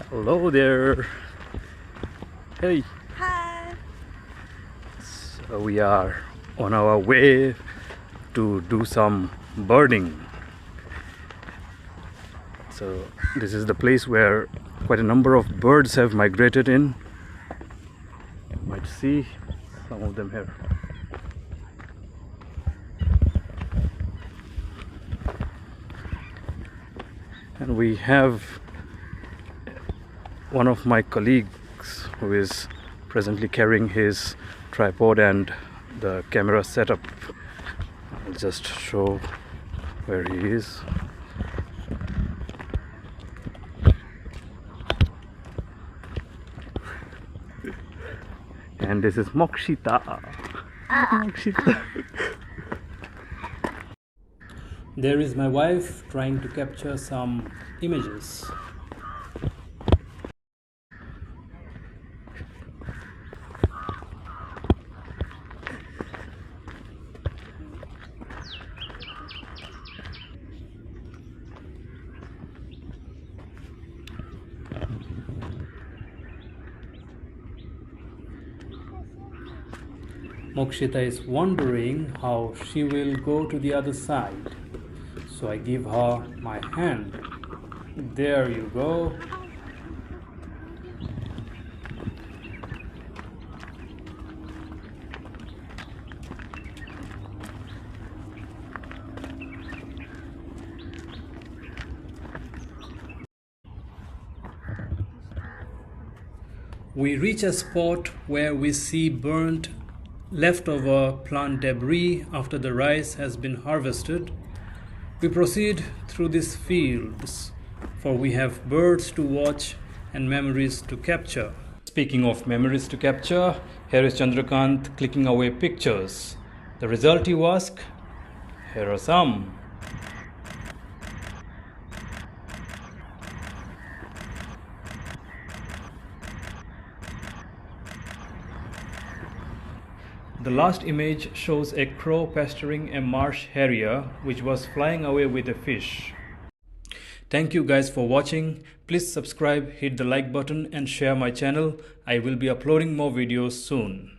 Hello there. Hey. Hi. So we are on our way to do some birding. So this is the place where quite a number of birds have migrated in. You might see some of them here. And we have one of my colleagues who is presently carrying his tripod and the camera setup. I'll just show where he is. And this is Mokshita. Mokshita. There is my wife trying to capture some images. Mokshita is wondering how she will go to the other side. So I give her my hand. There you go. We reach a spot where we see burnt leftover plant debris after the rice has been harvested. We proceed through these fields, for we have birds to watch and memories to capture. Speaking of memories to capture, here is Chandrakant clicking away pictures. The result, you ask? Here are some. The last image shows a crow pasturing a Marsh Harrier which was flying away with a fish. Thank you guys for watching. Please subscribe, hit the like button and share my channel. I will be uploading more videos soon.